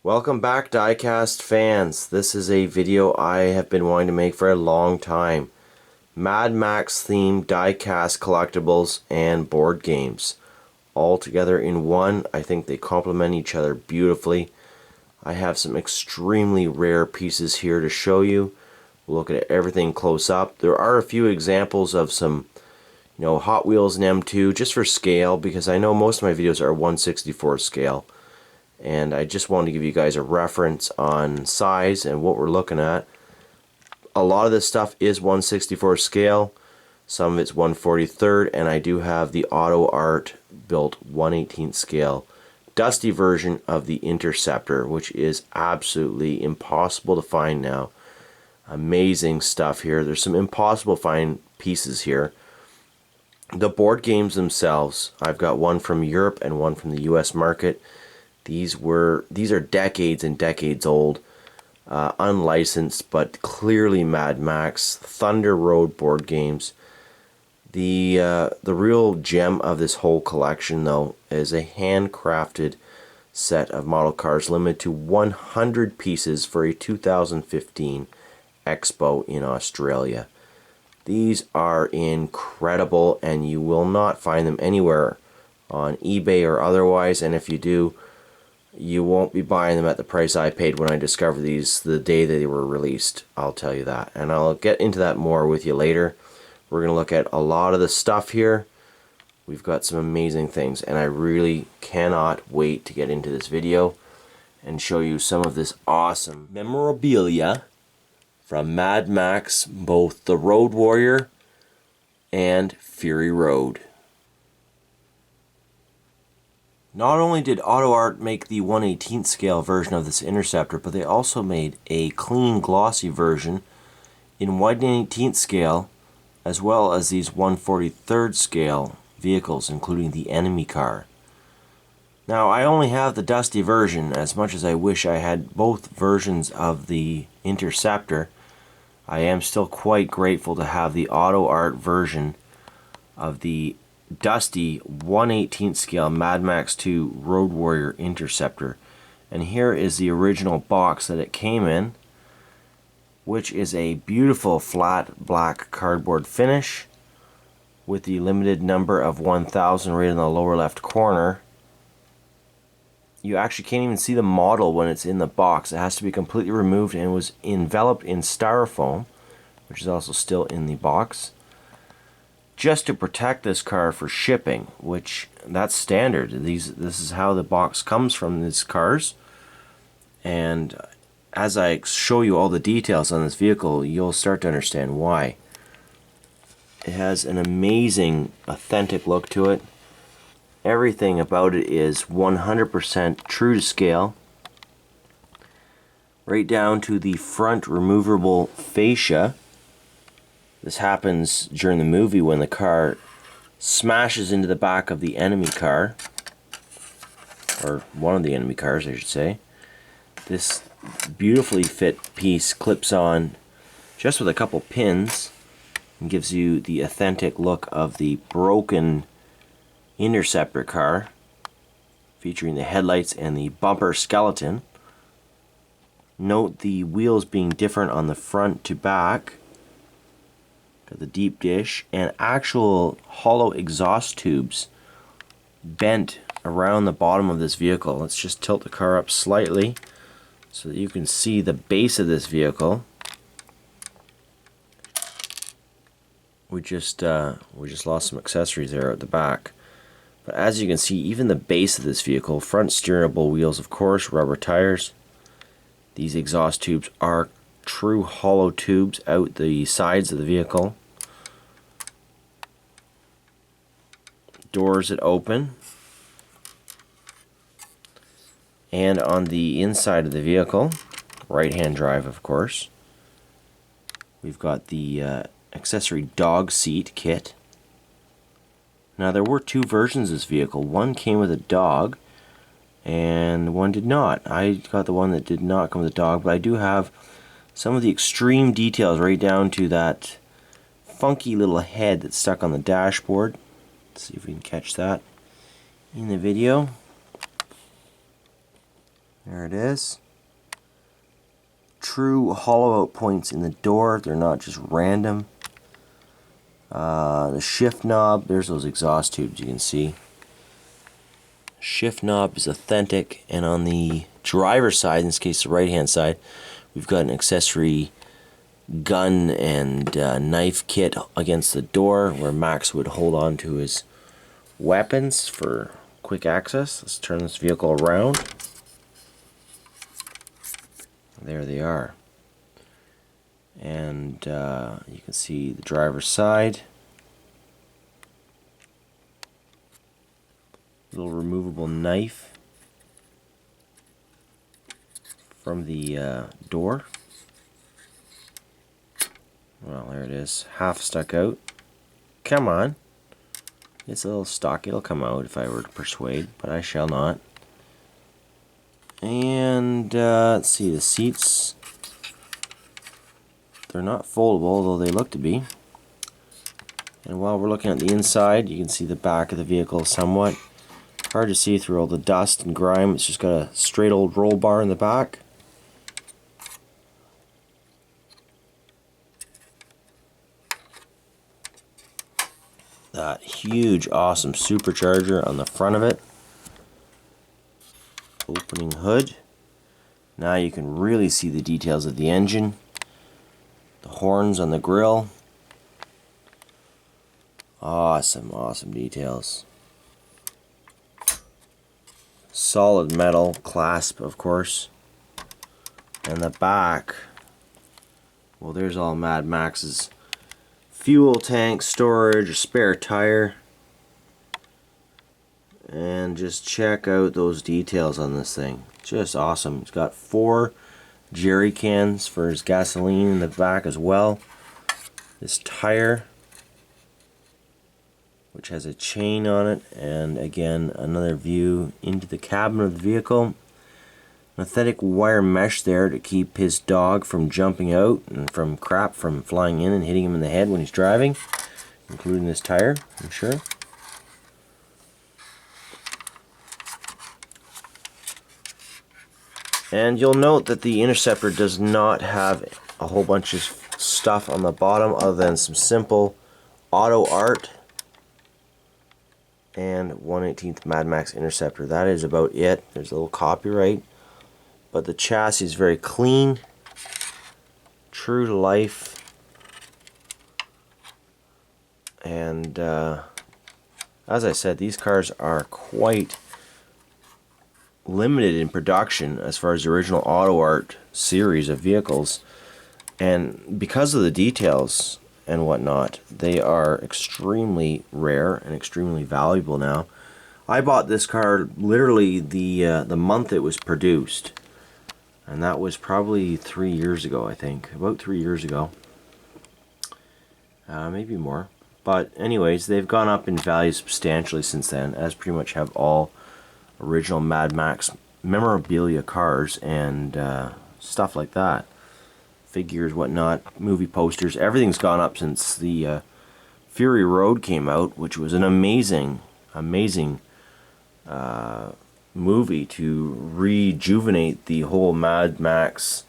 Welcome back, Diecast fans. This is a video I have been wanting to make for a long time. Mad Max themed diecast collectibles and board games. All together in one. I think they complement each other beautifully. I have some extremely rare pieces here to show you. We'll look at everything close up. There are a few examples of some Hot Wheels and M2 just for scale, because I know most of my videos are 1/64 scale. And I just wanted to give you guys a reference on size and what we're looking at. A lot of this stuff is 1/64 scale, some of it's 1/43rd, and I do have the AutoArt built 1/18 scale dusty version of the Interceptor, which is absolutely impossible to find now. Amazing stuff here. There's some impossible to find pieces here. The board games themselves, I've got one from Europe and one from the US market. These are decades and decades old, unlicensed, but clearly Mad Max Thunder Road board games. The real gem of this whole collection, though, is a handcrafted set of model cars limited to 100 pieces for a 2015 Expo in Australia. These are incredible, and you will not find them anywhere on eBay or otherwise, and if you do, you won't be buying them at the price I paid when I discovered these the day they were released. I'll tell you that. And I'll get into that more with you later. We're going to look at a lot of the stuff here. We've got some amazing things, and I really cannot wait to get into this video and show you some of this awesome memorabilia from Mad Max, both the Road Warrior and Fury Road. Not only did AutoArt make the 1/18th scale version of this Interceptor, but they also made a clean, glossy version in 1/18th scale, as well as these 1/43rd scale vehicles, including the enemy car. Now, I only have the dusty version. As much as I wish I had both versions of the Interceptor, I am still quite grateful to have the AutoArt version of the dusty 1/18th scale Mad Max 2 Road Warrior Interceptor. And here is the original box that it came in, which is a beautiful flat black cardboard finish with the limited number of 1000 right in the lower left corner. You actually can't even see the model when it's in the box. It has to be completely removed, and it was enveloped in styrofoam, which is also still in the box, just to protect this car for shipping, which that's standard. This is how the box comes from these cars. And as I show you all the details on this vehicle, you'll start to understand why. It has an amazing, authentic look to it. Everything about it is 100% true to scale, right down to the front removable fascia. This happens during the movie when the car smashes into the back of the enemy car, or one of the enemy cars, I should say. This beautifully fit piece clips on just with a couple pins and gives you the authentic look of the broken Interceptor car, featuring the headlights and the bumper skeleton. Note the wheels being different on the front to back. Got the deep dish and actual hollow exhaust tubes bent around the bottom of this vehicle. Let's just tilt the car up slightly so that you can see the base of this vehicle. We just lost some accessories there at the back. But as you can see, even the base of this vehicle, front steerable wheels, of course, rubber tires. These exhaust tubes are true hollow tubes out the sides of the vehicle. Doors that open. And on the inside of the vehicle, right-hand drive, of course, we've got the accessory dog seat kit. Now, there were two versions of this vehicle. One came with a dog, and one did not. I got the one that did not come with a dog, but I do have some of the extreme details right down to that funky little head that's stuck on the dashboard. Let's see if we can catch that in the video. There it is. True hollow out points in the door. They're not just random. The shift knob, there's those exhaust tubes you can see. Shift knob is authentic, and on the driver's side, in this case the right hand side, we've got an accessory gun and knife kit against the door where Max would hold on to his weapons for quick access. Let's turn this vehicle around. There they are. And you can see the driver's side. Little removable knife from the door. Well, there it is. Half stuck out. Come on. It's a little stocky. It'll come out if I were to persuade, but I shall not. And let's see, the seats. They're not foldable, although they look to be. And while we're looking at the inside, you can see the back of the vehicle somewhat. Hard to see through all the dust and grime. It's just got a straight old roll bar in the back. That huge, awesome supercharger on the front of it. Opening hood. Now you can really see the details of the engine. The horns on the grill. Awesome, awesome details. Solid metal clasp, of course. And the back, well, there's all Mad Max's fuel tank, storage, a spare tire. And just check out those details on this thing. Just awesome. It's got 4 jerry cans for his gasoline in the back as well. This tire, which has a chain on it, and again another view into the cabin of the vehicle. An authentic wire mesh there to keep his dog from jumping out and from crap from flying in and hitting him in the head when he's driving, including this tire, I'm sure. And you'll note that the Interceptor does not have a whole bunch of stuff on the bottom other than some simple AutoArt and 1/18 Mad Max Interceptor. That is about it. There's a little copyright, but the chassis is very clean, true to life, and as I said, these cars are quite limited in production as far as the original AutoArt series of vehicles, and because of the details and whatnot, they are extremely rare and extremely valuable now. I bought this car literally the month it was produced, and that was probably 3 years ago, I think, about 3 years ago, maybe more. But anyways, they've gone up in value substantially since then, as pretty much have all original Mad Max memorabilia cars and stuff like that. Figures, whatnot, movie posters, everything's gone up since the Fury Road came out, which was an amazing movie to rejuvenate the whole Mad Max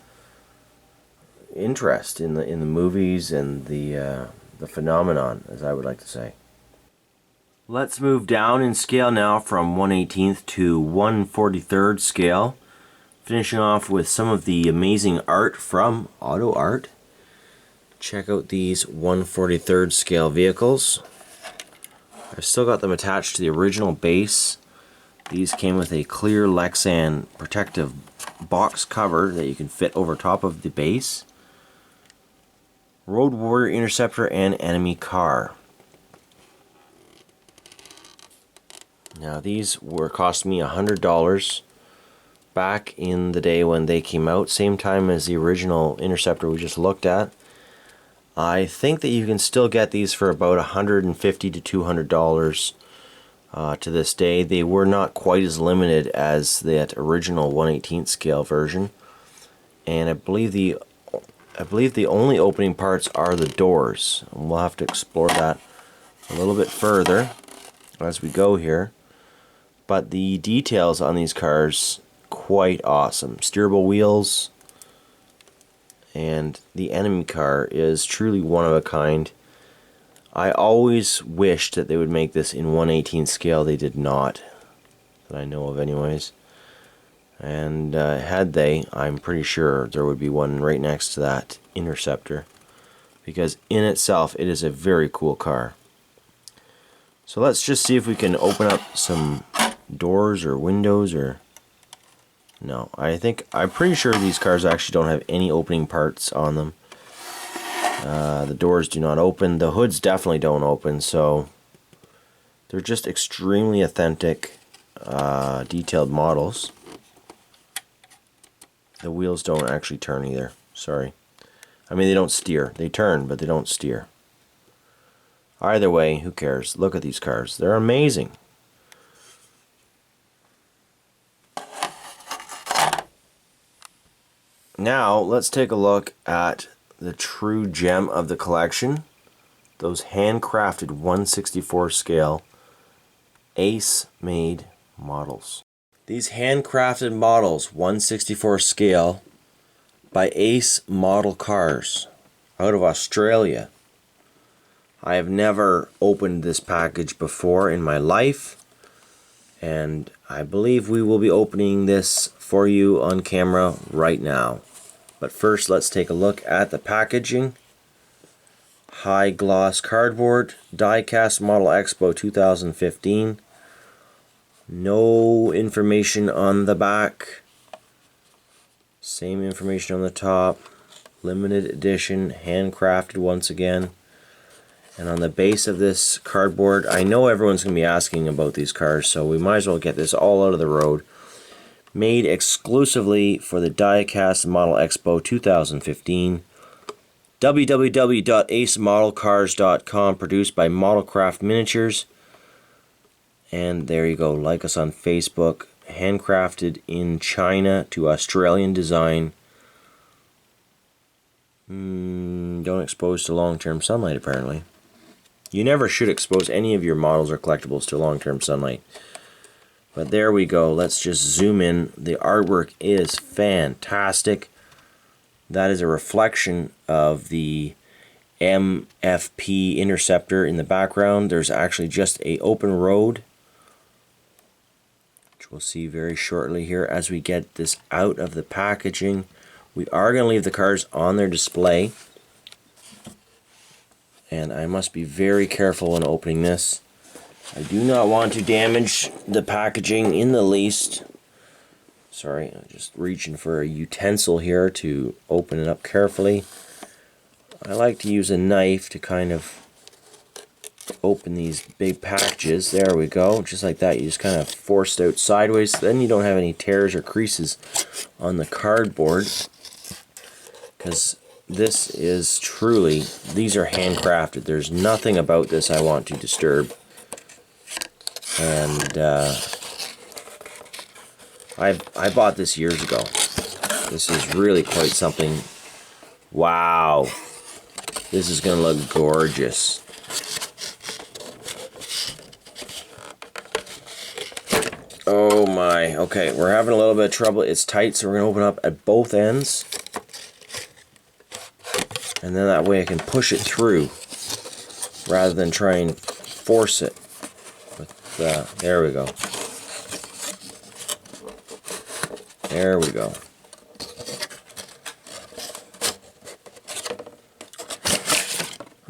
interest in the movies and the phenomenon, as I would like to say. Let's move down in scale now from 1/18 to 1/43 scale. Finishing off with some of the amazing art from AutoArt. Check out these 1/43 scale vehicles. I've still got them attached to the original base. These came with a clear Lexan protective box cover that you can fit over top of the base. Road Warrior Interceptor and Enemy Car. Now these were cost me $100 back in the day when they came out, same time as the original Interceptor we just looked at. I think that you can still get these for about $150 to $200 to this day. They were not quite as limited as that original 1/18 scale version, and I believe the only opening parts are the doors. And we'll have to explore that a little bit further as we go here. But the details on these cars, quite awesome. Steerable wheels, and the enemy car is truly one of a kind. I always wished that they would make this in 1/18 scale. They did not, that I know of anyways. And had they, I'm pretty sure there would be one right next to that Interceptor, because in itself it is a very cool car. So let's just see if we can open up some doors or windows, or no, I'm pretty sure these cars actually don't have any opening parts on them. The doors do not open. The hoods definitely don't open, so they're just extremely authentic, detailed models. The wheels don't actually turn either. Sorry. I mean, they don't steer. They turn, but they don't steer. Either way, who cares? Look at these cars. They're amazing. Now, let's take a look at the true gem of the collection. Those handcrafted 1/64 scale Ace-made models. These handcrafted models, 1/64 scale, by Ace Model Cars, out of Australia. I have never opened this package before in my life, and I believe we will be opening this for you on camera right now. But first, let's take a look at the packaging. High gloss cardboard, Diecast Model Expo 2015. No information on the back. Same information on the top. Limited edition, handcrafted once again. And on the base of this cardboard, I know everyone's going to be asking about these cars, so we might as well get this all out of the road. Made exclusively for the Diecast Model Expo 2015. www.acemodelcars.com, produced by Modelcraft Miniatures. And there you go. Like us on Facebook. Handcrafted in China to Australian design. Don't expose to long-term sunlight, apparently. You never should expose any of your models or collectibles to long-term sunlight. But there we go. Let's just zoom in. The artwork is fantastic. That is a reflection of the MFP Interceptor in the background. There's actually just an open road, which we'll see very shortly here as we get this out of the packaging. We are going to leave the cars on their display, and I must be very careful when opening this. I do not want to damage the packaging in the least. Sorry, I'm just reaching for a utensil here to open it up carefully. I like to use a knife to kind of open these big packages. There we go, just like that. You just kind of force it out sideways, then you don't have any tears or creases on the cardboard, because this is truly, these are handcrafted. There's nothing about this I want to disturb. And I bought this years ago. This is really quite something. Wow, this is gonna look gorgeous. Oh my, okay, we're having a little bit of trouble. It's tight, so we're gonna open up at both ends, and then that way I can push it through rather than try and force it. There we go. There we go.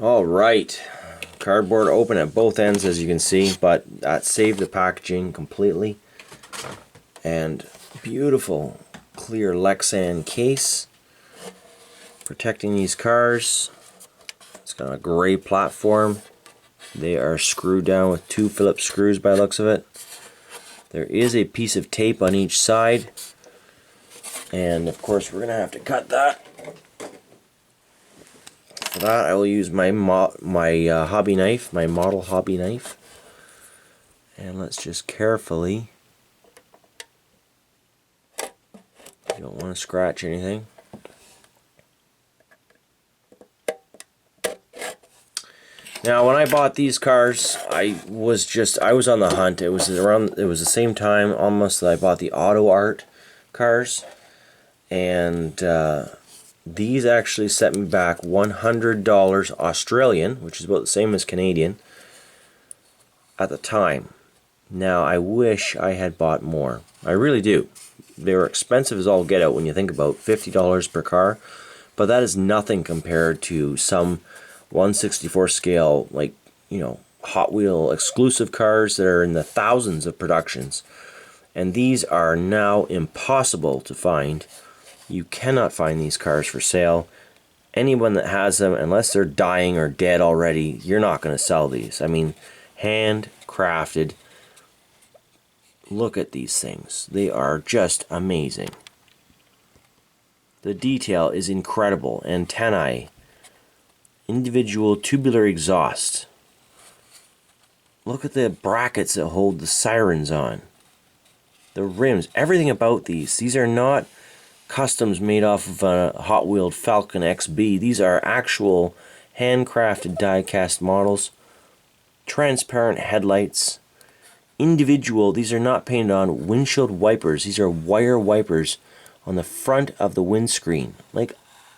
All right. Cardboard open at both ends, as you can see, but that saved the packaging completely. And beautiful clear Lexan case protecting these cars. It's got a gray platform. They are screwed down with 2 Phillips screws by the looks of it. There is a piece of tape on each side, and of course we're going to have to cut that. For that I will use my hobby knife, my model hobby knife. And let's just carefully, you don't want to scratch anything. Now, when I bought these cars, I was on the hunt. It was the same time almost that I bought the AutoArt cars, and these actually set me back $100 Australian, which is about the same as Canadian at the time. Now I wish I had bought more. I really do. They were expensive as all get out when you think about $50 per car, but that is nothing compared to some 1/64 scale, like, you know, Hot Wheel exclusive cars that are in the thousands of productions. And these are now impossible to find. You cannot find these cars for sale. Anyone that has them, unless they're dying or dead already, you're not going to sell these. I mean, handcrafted. Look at these things. They are just amazing. The detail is incredible. Antennae. Individual tubular exhaust. Look at the brackets that hold the sirens on. The rims, everything about these. These are not customs made off of a Hot Wheeled Falcon XB. These are actual handcrafted die-cast models. Transparent headlights. Individual, these are not painted on. Windshield wipers. These are wire wipers on the front of the windscreen. Like,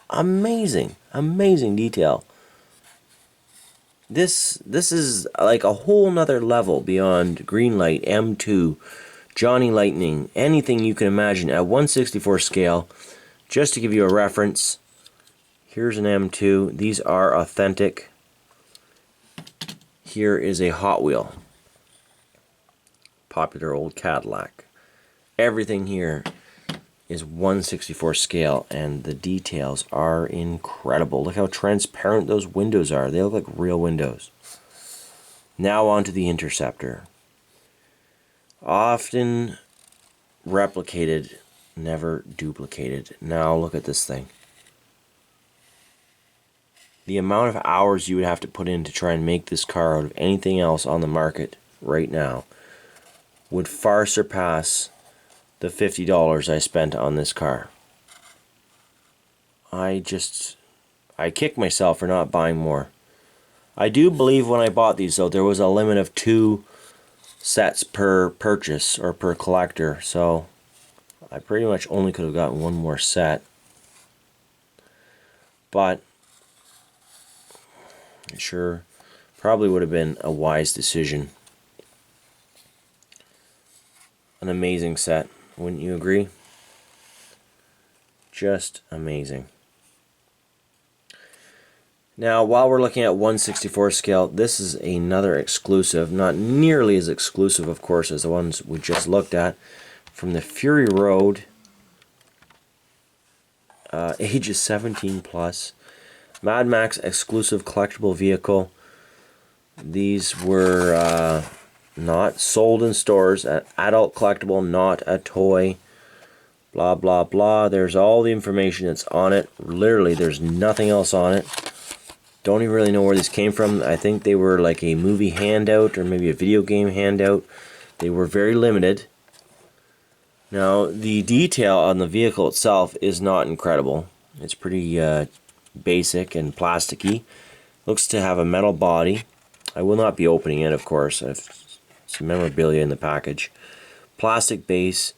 amazing, amazing detail. This is like a whole nother level beyond Greenlight, M2, Johnny Lightning, anything you can imagine at 1/64 scale. Just to give you a reference, here's an M2. These are authentic. Here is a Hot Wheel. Popular old Cadillac. Everything here is 1/64 scale, and the details are incredible. Look how transparent those windows are. They look like real windows. Now on to the Interceptor. Often replicated, never duplicated. Now look at this thing. The amount of hours you would have to put in to try and make this car out of anything else on the market right now would far surpass the $50 I spent on this car. I kick myself for not buying more. I do believe when I bought these, though, there was a limit of 2 sets per purchase or per collector, so I pretty much only could have gotten one more set. But it sure probably would have been a wise decision. An amazing set. Wouldn't you agree? Just amazing. Now, while we're looking at 1/64 scale, this is another exclusive, not nearly as exclusive, of course, as the ones we just looked at, from the Fury Road, ages 17 plus, Mad Max exclusive collectible vehicle. These were not sold in stores, an adult collectible, not a toy, blah blah blah. There's all the information that's on it. Literally, there's nothing else on it. Don't even really know where these came from. I think they were like a movie handout or maybe a video game handout. They were very limited. Now, the detail on the vehicle itself is not incredible. It's pretty basic and plasticky. Looks to have a metal body. I will not be opening it, of course. I've some memorabilia in the package. Plastic base,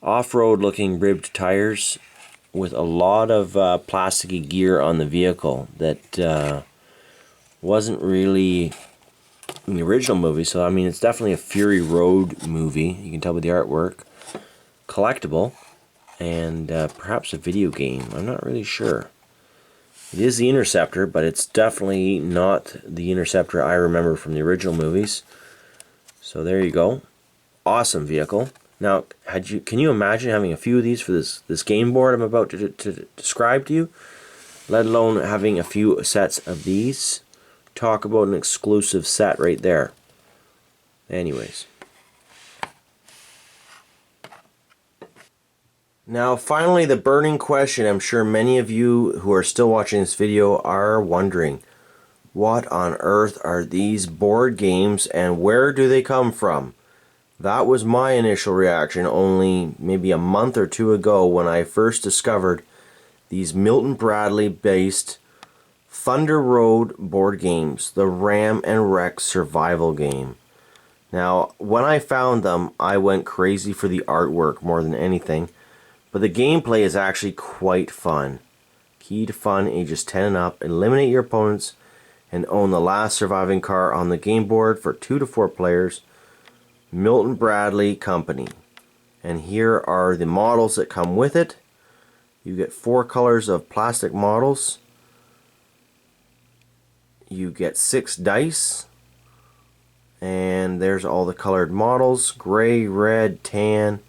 off-road looking ribbed tires with a lot of plasticky gear on the vehicle that wasn't really in the original movie. So I mean, it's definitely a Fury Road movie. You can tell by the artwork. Collectible, and perhaps a video game. I'm not really sure. It is the Interceptor, but it's definitely not the Interceptor I remember from the original movies. So there you go. Awesome vehicle. Now, can you imagine having a few of these for this game board I'm about to describe to you? Let alone having a few sets of these. Talk about an exclusive set right there. Anyways. Now, finally, the burning question I'm sure many of you who are still watching this video are wondering. What on earth are these board games and where do they come from? That was my initial reaction only maybe a month or two ago when I first discovered these Milton Bradly based Thunder Road board games, the Ram and Wreck survival game. Now, when I found them, I went crazy for the artwork more than anything. but the gameplay is actually quite fun. Key to fun, ages 10 and up. Eliminate your opponents and own the last surviving car on the game board for 2 to 4 players. Milton Bradly Company. And here are the models that come with it. You get 4 colors of plastic models. You get 6 dice. And there's all the colored models. Gray, red, tan,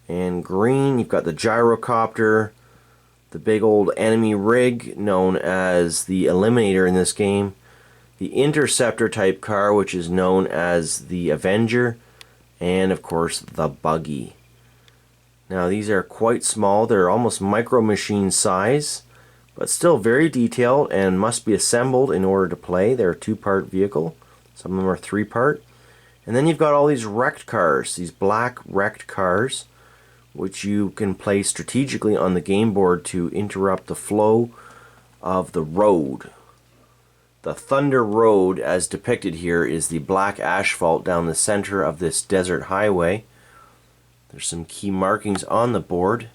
and green. You've got the gyrocopter, the big old enemy rig known as the Eliminator in this game, the Interceptor type car which is known as the Avenger, and of course the Buggy. Now these are quite small, they're almost micro machine size, but still very detailed and must be assembled in order to play. They're a 2-part vehicle, some of them are 3-part. And then you've got all these wrecked cars, these black wrecked cars, which you can place strategically on the game board to interrupt the flow of the road. The Thunder Road, as depicted here, is the black asphalt down the center of this desert highway. There's some key markings on the board.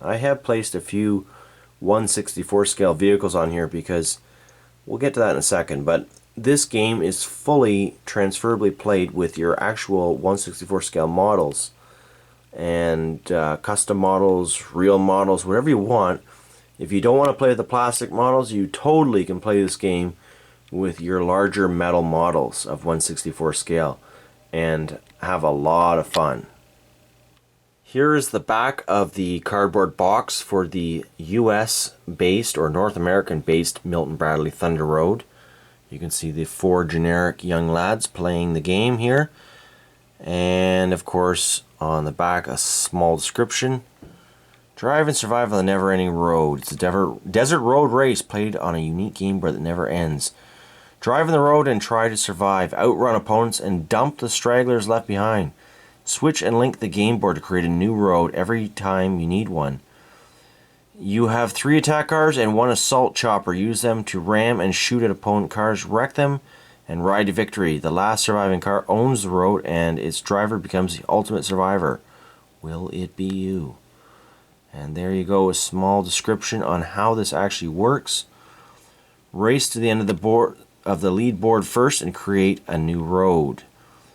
I have placed a few 1/64 scale vehicles on here because we'll get to that in a second, but this game is fully transferably played with your actual 1/64 scale models and custom models, real models, whatever you want. If you don't want to play with the plastic models, you totally can play this game with your larger metal models of 1/64 scale and have a lot of fun. Here is the back of the cardboard box for the US based or North American based Milton Bradly Thunder Road. You can see the 4 generic young lads playing the game here. And of course on the back a small description. Drive and survive on the never-ending road. It's a desert road race played on a unique game board that never ends. Drive on the road and try to survive. Outrun opponents and dump the stragglers left behind. Switch and link the game board to create a new road every time you need one. You have 3 attack cars and 1 assault chopper. Use them to ram and shoot at opponent cars, wreck them, and ride to victory. The last surviving car owns the road and its driver becomes the ultimate survivor. Will it be you? And there you go, a small description on how this actually works. Race to the end of the board of the lead board first and create a new road.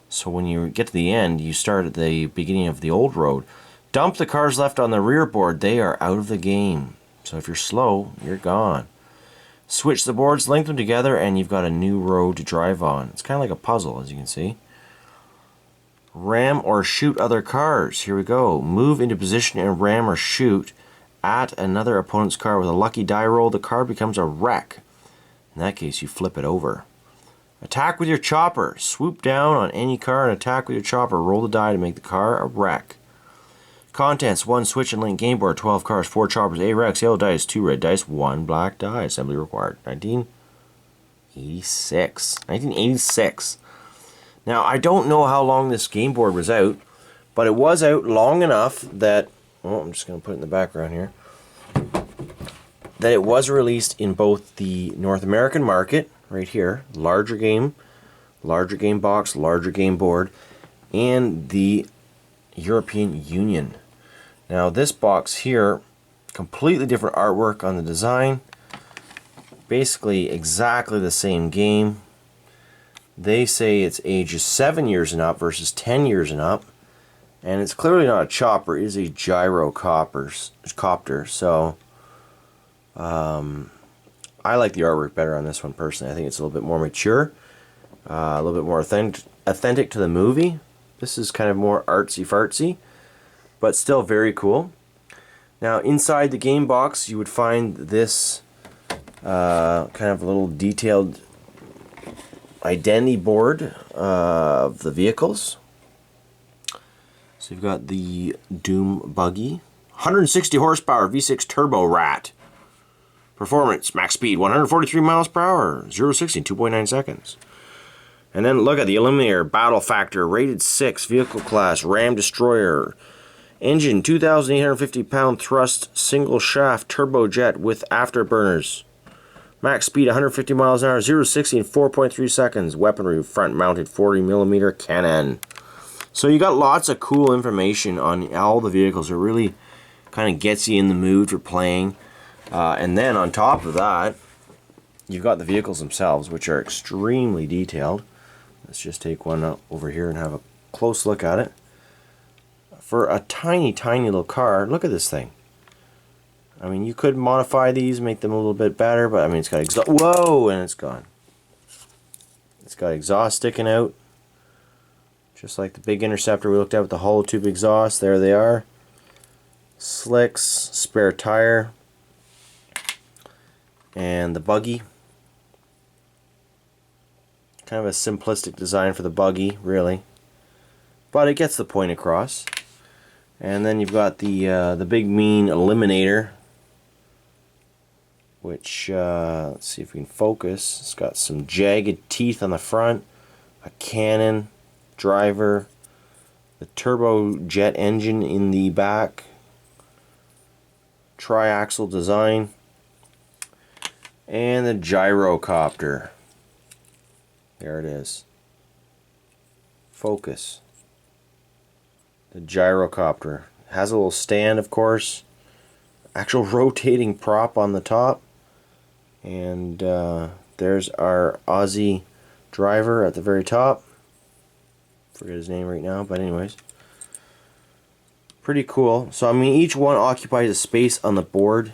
So when you get to the end, you start at the beginning of the old road. Dump the cars left on the rear board. They are out of the game. So if you're slow, you're gone. Switch the boards, link them together, and you've got a new road to drive on. It's kind of like a puzzle, as you can see. Ram or shoot other cars. Here we go. Move into position and ram or shoot at another opponent's car. With a lucky die roll, the car becomes a wreck. In that case, you flip it over. Attack with your chopper. Swoop down on any car and attack with your chopper. Roll the die to make the car a wreck. Contents: 1 switch and link game board, 12 cars, 4 choppers, 8 wrecks, yellow dice, 2 red dice, 1 black die. Assembly required. 1986. 1986. Now, I don't know how long this game board was out, but it was out long enough that, oh, I'm just going to put it in the background here, that it was released in both the North American market, right here, larger game box, larger game board, and the European Union. Now this box here, completely different artwork on the design, basically exactly the same game. They say it's ages 7 years and up versus 10 years and up, and it's clearly not a chopper, it is a gyrocopter, so I like the artwork better on this one personally. I think it's a little bit more mature, a little bit more authentic to the movie. This is kind of more artsy-fartsy, but still very cool. Now inside the game box you would find this kind of little detailed identity board of the vehicles. So you've got the Doom Buggy, 160 horsepower V6 Turbo Rat. Performance, max speed, 143 miles per hour, 0-60 in 2.9 seconds. And then look at the Eliminator, battle factor, rated 6, vehicle class, Ram Destroyer. Engine, 2,850 pound thrust, single shaft, turbojet with afterburners. Max speed, 150 miles an hour, 0-60 in 4.3 seconds. Weaponry, front mounted 40mm cannon. So you got lots of cool information on all the vehicles. They're really Kind of gets you in the mood for playing. And then on top of that, you've got the vehicles themselves, which are extremely detailed. Let's just take one up over here and have a close look at it. For a tiny, tiny little car, look at this thing. I mean, you could modify these, make them a little bit better, but I mean, it's got exhaust. Whoa, and it's gone. It's got exhaust sticking out, just like the big Interceptor we looked at with the hollow tube exhaust. There they are. Slicks, spare tire, and the buggy. Kind of a simplistic design for the buggy, really, but it gets the point across. And then you've got the big mean Eliminator, which let's see if we can focus. It's got some jagged teeth on the front, a cannon, driver, the turbojet engine in the back, triaxle design, and the gyrocopter. There it is. Focus. The gyrocopter has a little stand, of course, actual rotating prop on the top, and there's our Aussie driver at the very top. Forget his name right now, but anyways, pretty cool. So I mean, each one occupies a space on the board.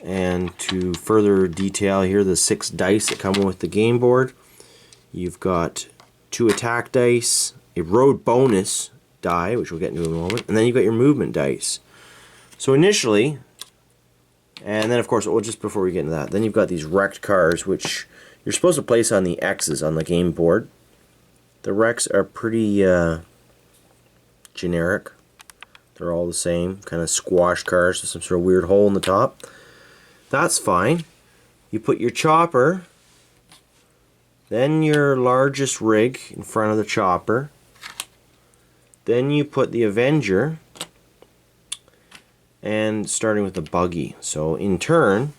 And to further detail here, the 6 dice that come with the game board. You've got 2 attack dice, a road bonus die, which we'll get into in a moment, and then you've got your movement dice. So initially, and then of course, well, just before we get into that, then you've got these wrecked cars, which you're supposed to place on the X's on the game board. The wrecks are pretty generic. They're all the same, kind of squash cars with some sort of weird hole in the top. That's fine. You put your chopper, then your largest rig in front of the chopper. Then you put the Avenger, and starting with the buggy. So in turn,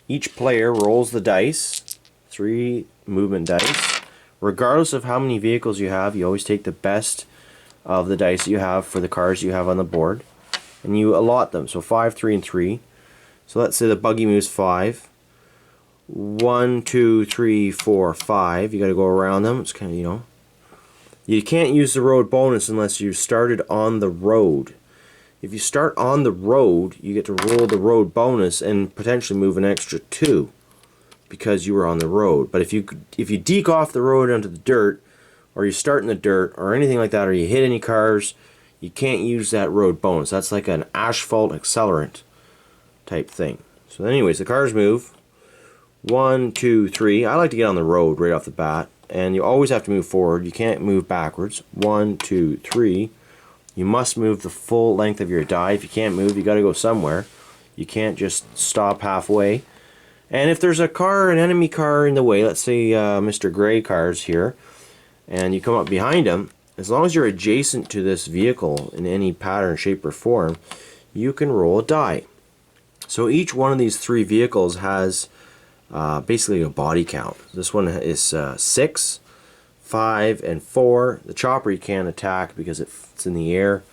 each player rolls the dice, 3 movement dice. Regardless of how many vehicles you have, you always take the best of the dice you have for the cars you have on the board, and you allot them. So 5, 3, and 3. So let's say the buggy moves 5. 1, 2, 3, 4, 5. You got to go around them. It's kind of, you know. You can't use the road bonus unless you started on the road. If you start on the road, you get to roll the road bonus and potentially move an extra 2 because you were on the road. But if you deke off the road onto the dirt, or you start in the dirt, or anything like that, or you hit any cars, you can't use that road bonus. That's like an asphalt accelerant type thing. So anyways, the cars move. 1, 2, 3. I like to get on the road right off the bat. And you always have to move forward. You can't move backwards. 1, 2, 3. You must move the full length of your die. If you can't move, you got to go somewhere. You can't just stop halfway. And if there's a car, an enemy car in the way, let's say Mr. Gray car's here, and you come up behind him, as long as you're adjacent to this vehicle in any pattern, shape, or form, you can roll a die. So each one of these 3 vehicles has basically a body count. This one is 6, 5, and 4. The chopper you can't attack because it's in the air.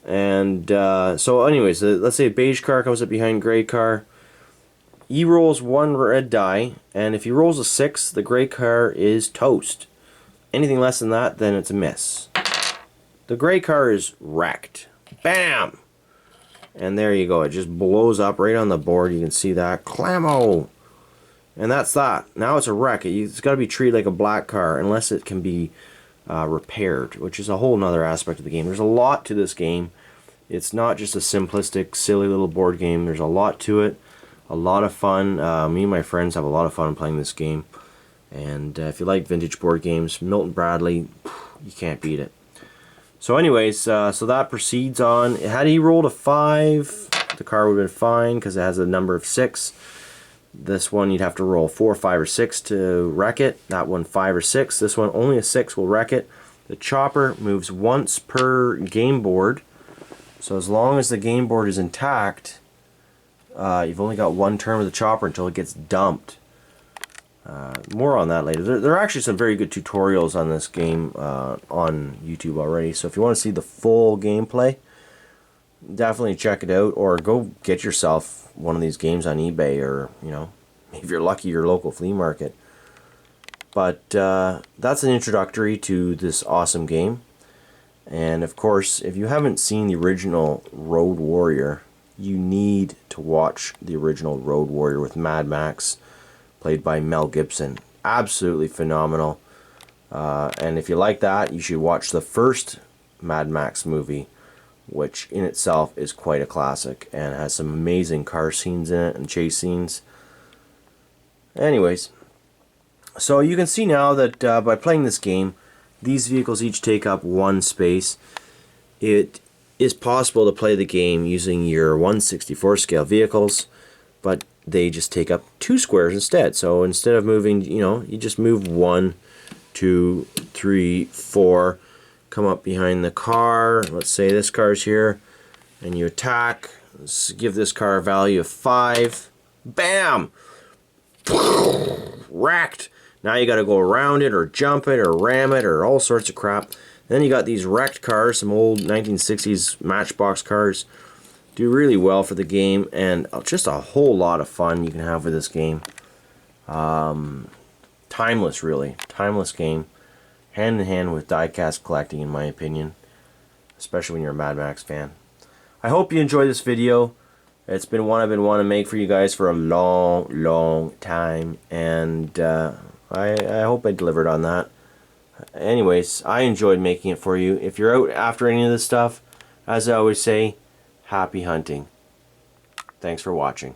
And so anyways, let's say a beige car comes up behind gray car. He rolls 1 red die, and if he rolls a 6, the gray car is toast. Anything less than that, then it's a miss. The gray car is wrecked. Bam! And there you go. It just blows up right on the board. You can see that. Clammo! And that's that. Now it's a wreck. It's got to be treated like a black car unless it can be repaired, which is a whole nother aspect of the game. There's a lot to this game. It's not just a simplistic, silly little board game. There's a lot to it. A lot of fun. Me and my friends have a lot of fun playing this game. And if you like vintage board games, Milton Bradly, you can't beat it. So anyways, so that proceeds on. Had he rolled a 5, the car would have been fine because it has a number of 6. This one you'd have to roll 4, 5, or 6 to wreck it. That one 5 or 6. This one only a 6 will wreck it. The chopper moves once per game board. So as long as the game board is intact, you've only got 1 turn with the chopper until it gets dumped. More on that later. There are actually some very good tutorials on this game on YouTube already. So if you want to see the full gameplay, definitely check it out, or go get yourself one of these games on eBay, or if you're lucky, your local flea market. But that's an introductory to this awesome game. And of course, if you haven't seen the original Road Warrior, you need to watch the original Road Warrior with Mad Max, played by Mel Gibson. Absolutely phenomenal. And if you like that, you should watch the first Mad Max movie, which in itself is quite a classic and has some amazing car scenes in it and chase scenes. Anyways, so you can see now that by playing this game, these vehicles each take up one space. It is possible to play the game using your 1/64 scale vehicles, but they just take up 2 squares instead. So instead of moving, you just move 1, 2, 3, 4, come up behind the car. Let's say this car's here, and you attack. Let's give this car a value of 5. Bam! Wrecked! Now you got to go around it, or jump it, or ram it, or all sorts of crap. Then you got these wrecked cars, some old 1960s Matchbox cars. Do really well for the game, and just a whole lot of fun you can have with this game. Timeless, really. Timeless game. Hand in hand with diecast collecting, in my opinion. Especially when you're a Mad Max fan. I hope you enjoyed this video. It's been one I've been wanting to make for you guys for a long time. And I hope I delivered on that. Anyways, I enjoyed making it for you. If you're out after any of this stuff, as I always say, happy hunting. Thanks for watching.